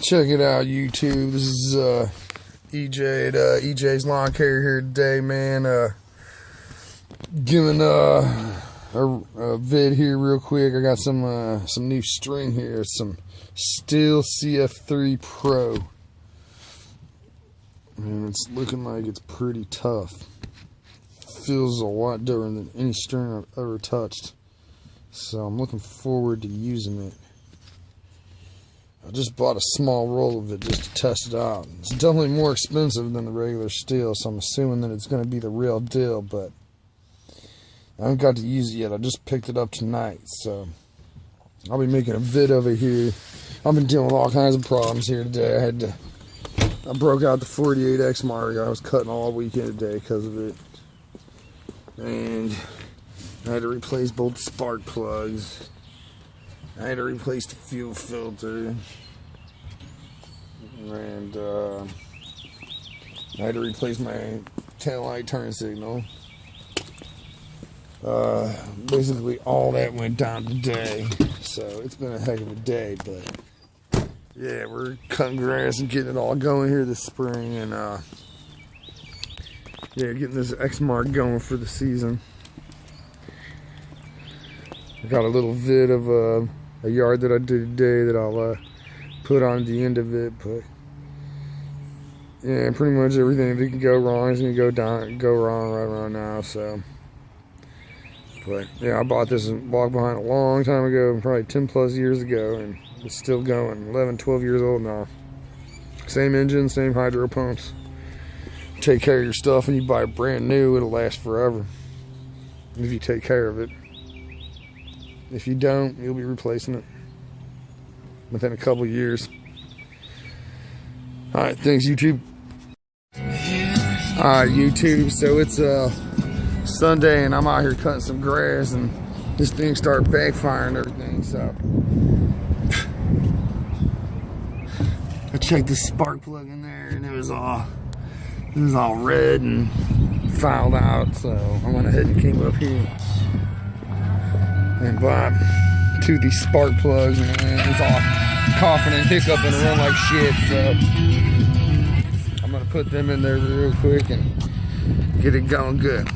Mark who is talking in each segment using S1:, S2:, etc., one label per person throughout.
S1: Check it out, YouTube. This is EJ at EJ's Lawn Care here today, man. Giving a vid here real quick. I got some new string here, some Stihl CF3 Pro, and it's looking like it's pretty tough. Feels a lot different than any string I've ever touched, so I'm looking forward to using it. I just bought a small roll of it just to test it out. It's definitely more expensive than the regular Stihl, so I'm assuming that it's going to be the real deal, but I haven't got to use it yet. I just picked it up tonight, so I'll be making a vid over here. I've been dealing with all kinds of problems here today. I broke out the 48 Exmark. I was cutting all weekend today because of it. And I had to replace both spark plugs. I had to replace the fuel filter, and I had to replace my taillight turn signal. Basically all that went down today, so it's been a heck of a day, but yeah, we're cutting grass and getting it all going here this spring, and yeah, getting this Exmark going for the season. I got a little vid of a yard that I did today that I'll put on the end of it, but yeah, pretty much everything that can go wrong is gonna go wrong right around now. So, but yeah, I bought this and walked behind a long time ago, probably 10 plus years ago, and it's still going. 11, 12 years old now. Same engine, same hydro pumps. Take care of your stuff, and you buy brand new, it'll last forever if you take care of it. If you don't, you'll be replacing it within a couple of years. Alright, thanks, YouTube. Alright, YouTube, so it's Sunday and I'm out here cutting some grass, and this thing started backfiring and everything, so I checked the spark plug in there and it was all red and fouled out, so I went ahead and came up here and bought two of these spark plugs, and it's all coughing and hiccuping and run like shit, so I'm gonna put them in there real quick and get it going good.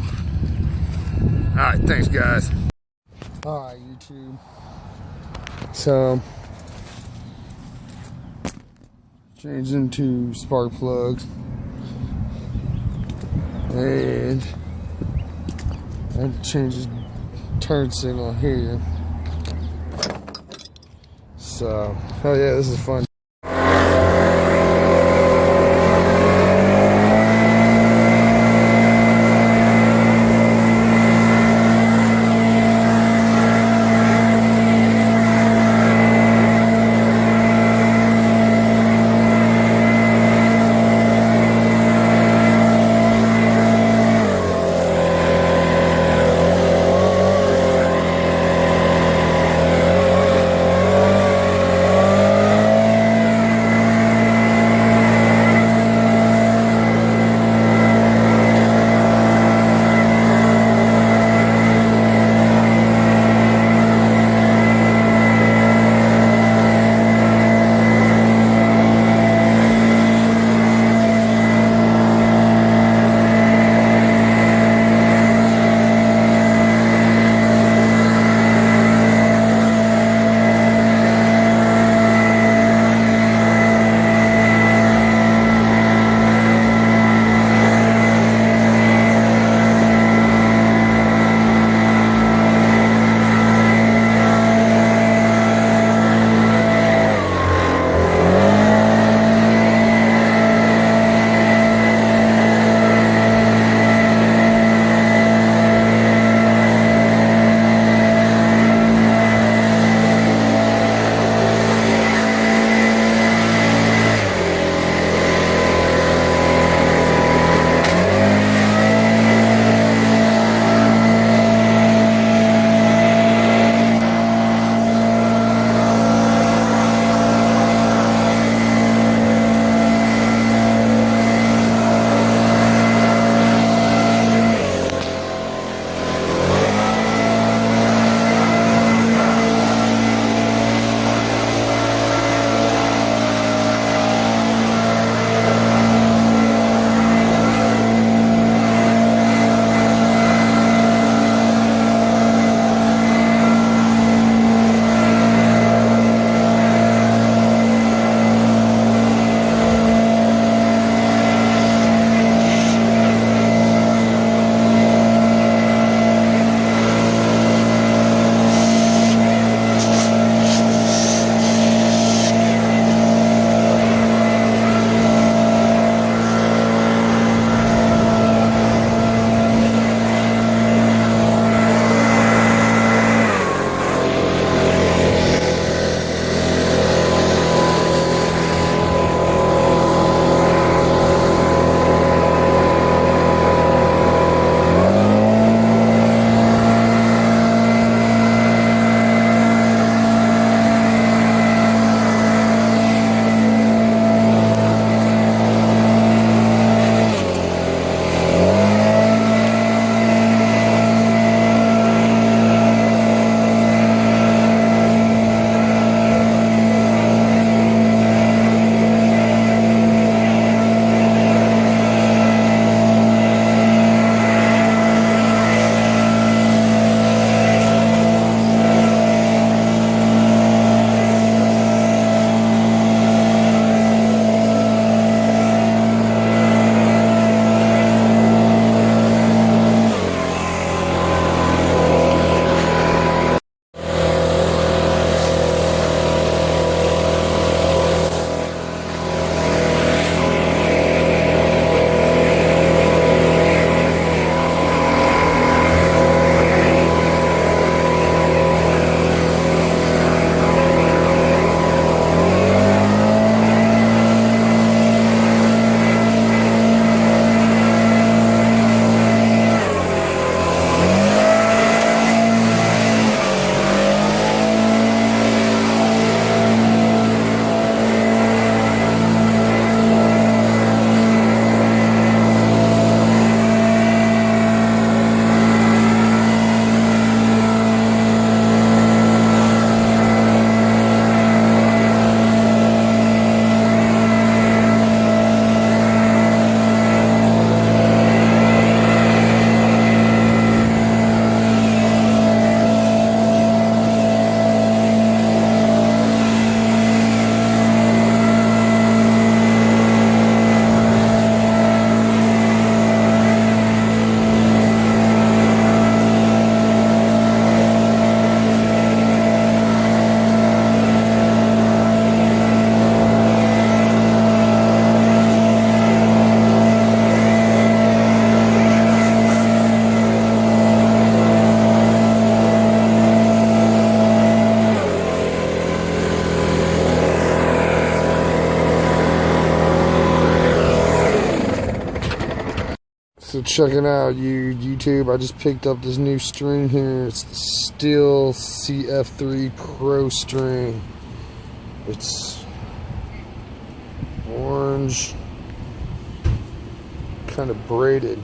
S1: Alright, thanks guys. Alright, YouTube. So changed into spark plugs, and I had to change this turn signal here. So, oh yeah, this is fun. So check it out, YouTube. I just picked up this new string here. It's the Stihl CF3 Pro string. It's orange, kind of braided.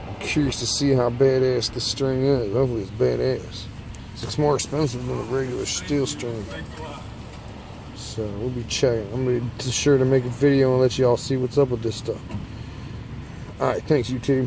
S1: I'm curious to see how badass this string is. Hopefully it's badass. It's more expensive than a regular Stihl string. So we'll be checking. I'm going to be sure to make a video and let y'all see what's up with this stuff. Alright, thanks YouTube.